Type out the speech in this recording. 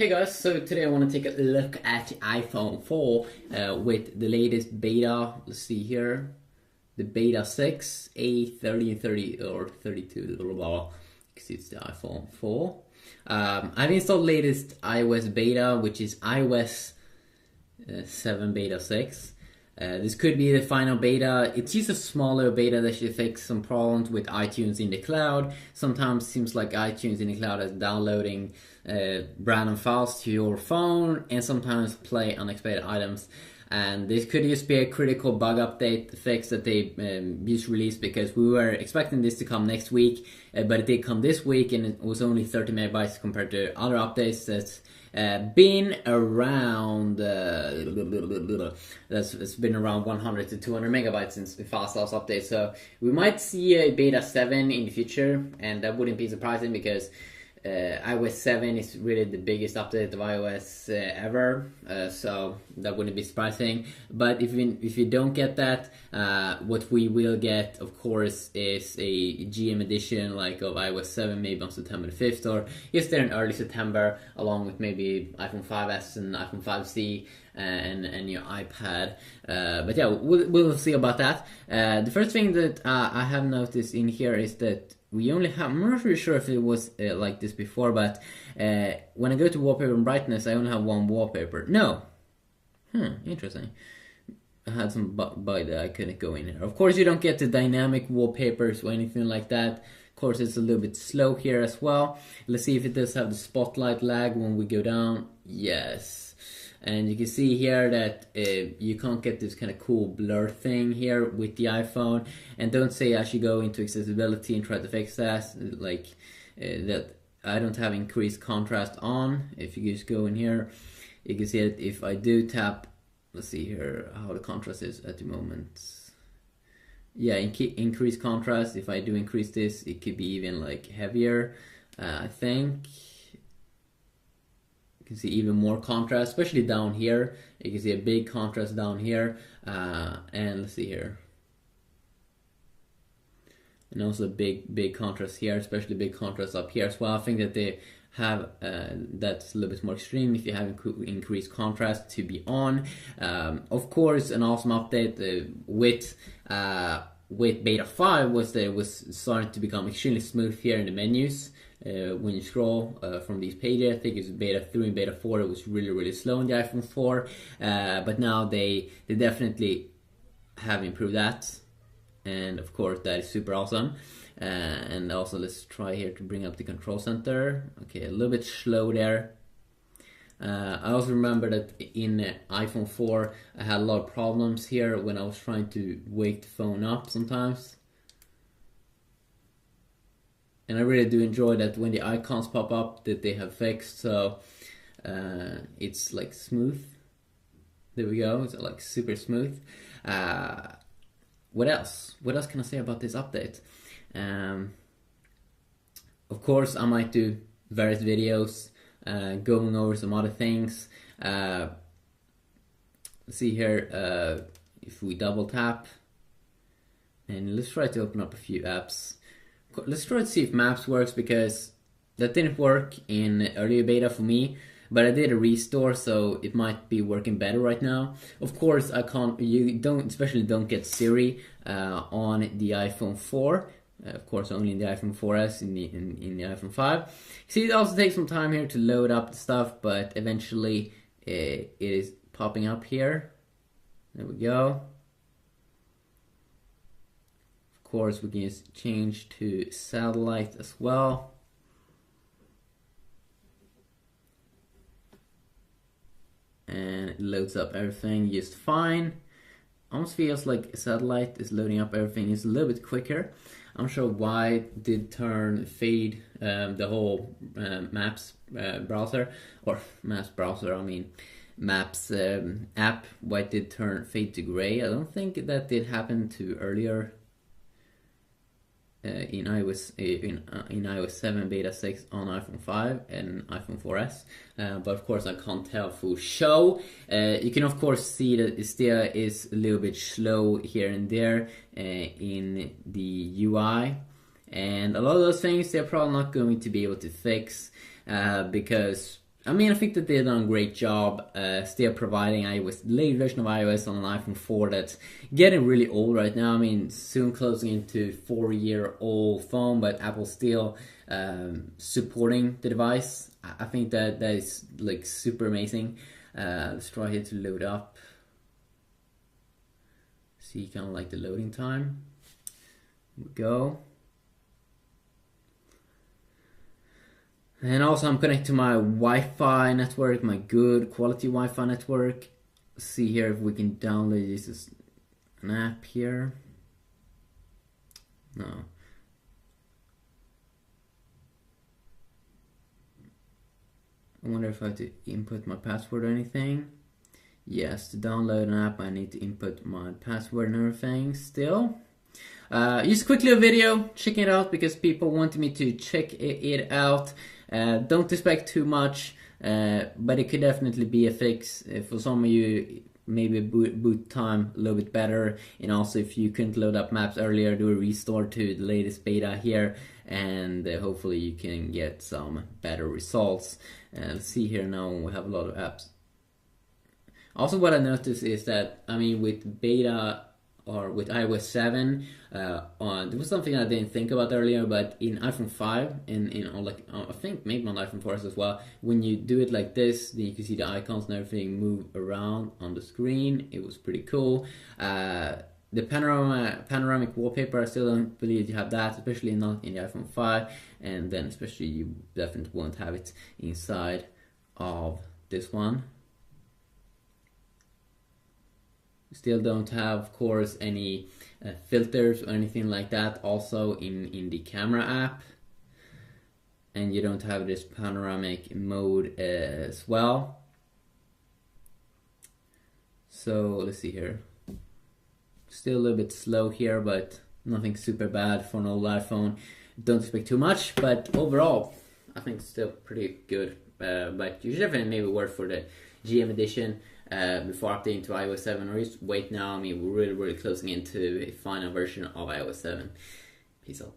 Hey guys, so today I want to take a look at the iPhone 4 with the latest beta. Let's see here, the beta 6, A30 and 30 or 32, blah, blah, blah, because it's the iPhone 4. I've installed latest iOS beta, which is iOS 7 beta 6. This could be the final beta. It's just a smaller beta that should fix some problems with iTunes in the cloud. Sometimes it seems like iTunes in the cloud is downloading random files to your phone and sometimes play unexpected items. And this could just be a critical bug update fix that they just released, because we were expecting this to come next week, but it did come this week and it was only 30 megabytes compared to other updates that's been around it's been around 100 to 200 megabytes since the last update. So we might see a beta 7 in the future, and that wouldn't be surprising because iOS 7 is really the biggest update of iOS ever, so that wouldn't be surprising. But if you don't get that, what we will get, of course, is a GM edition like of iOS 7, maybe on September the 5th, or just there in early September, along with maybe iPhone 5s and iPhone 5C and your iPad. But yeah, we'll see about that. The first thing that I have noticed in here is that we only have, I'm not really sure if it was like this before, but when I go to wallpaper and brightness, I only have one wallpaper. No. Interesting. I had some bug that I couldn't go in here. Of course, you don't get the dynamic wallpapers or anything like that. Of course, it's a little bit slow here as well. Let's see if it does have the spotlight lag when we go down. Yes. And you can see here that you can't get this kind of cool blur thing here with the iPhone. And don't say I should go into accessibility and try to fix that. Like that, I don't have increased contrast on. If you just go in here, you can see that if I do tap, let's see here how the contrast is at the moment. Yeah, increased contrast. If I do increase this, it could be even like heavier, I think. You can see even more contrast, especially down here. You can see a big contrast down here, and let's see here, and also a big contrast here, especially big contrast up here as well. I think that they have that's a little bit more extreme if you have increased contrast to be on. Of course, an awesome update with beta 5 was that it was starting to become extremely smooth here in the menus. When you scroll from these pages, I think it's beta 3 and beta 4, it was really slow in the iPhone 4, but now they definitely have improved that, and of course that is super awesome. And also let's try here to bring up the control center. Okay, a little bit slow there. I also remember that in iPhone 4 I had a lot of problems here when I was trying to wake the phone up sometimes. And I really do enjoy that when the icons pop up that they have fixed, so it's like smooth. There we go, it's like super smooth. What else? What else can I say about this update? Of course, I might do various videos going over some other things. Let's see here, if we double tap, and let's try to open up a few apps. Let's try to see if Maps works, because that didn't work in earlier beta for me, but I did a restore, so it might be working better right now. Of course, especially don't get Siri on the iPhone 4. Of course, only in the iPhone 4S, in the iPhone 5. See, it also takes some time here to load up the stuff, but eventually it is popping up here. There we go. Of course, we can just change to satellite as well. And it loads up everything just fine. Almost feels like satellite is loading up everything. It's a little bit quicker. I'm not sure why it did turn fade the whole Maps browser, or Maps browser, I mean Maps app, why it did turn fade to gray. I don't think that did happen to earlier in iOS 7 beta 6 on iPhone 5 and iPhone 4S, but of course I can't tell for show. You can of course see that it still is a little bit slow here and there in the UI, and a lot of those things they're probably not going to be able to fix because I mean, I think that they've done a great job still providing iOS, the latest version of iOS on an iPhone 4 that's getting really old right now. I mean, soon closing into 4-year-old phone, but Apple's still supporting the device. I think that is like super amazing. Let's try here to load up. See kind of like the loading time. Here we go. And also I'm connected to my Wi-Fi network, my good quality Wi-Fi network. Let's see here if we can download this as an app here. No. I wonder if I have to input my password or anything. Yes, to download an app I need to input my password and everything still. Just quickly a video, checking it out because people wanted me to check it out. Don't expect too much, but it could definitely be a fix. For some of you, maybe boot time a little bit better, and also if you couldn't load up maps earlier, do a restore to the latest beta here, and hopefully you can get some better results. Let's see here now, we have a lot of apps. Also what I noticed is that, I mean, with beta or with iOS 7, there was something I didn't think about earlier, but in iPhone 5 I think maybe on iPhone 4 as well, when you do it like this, then you can see the icons and everything move around on the screen. It was pretty cool. The panoramic wallpaper, I still don't believe you have that, especially not in the iPhone 5, and then especially you definitely won't have it inside of this one. Still don't have, of course, any filters or anything like that also in the camera app, and you don't have this panoramic mode as well. So let's see here, still a little bit slow here, but nothing super bad for an old iPhone. Don't expect too much, but overall I think it's still pretty good. But you should definitely maybe work for the GM edition before updating to iOS 7, or just wait now. I mean, we're really closing into a final version of iOS 7. Peace out.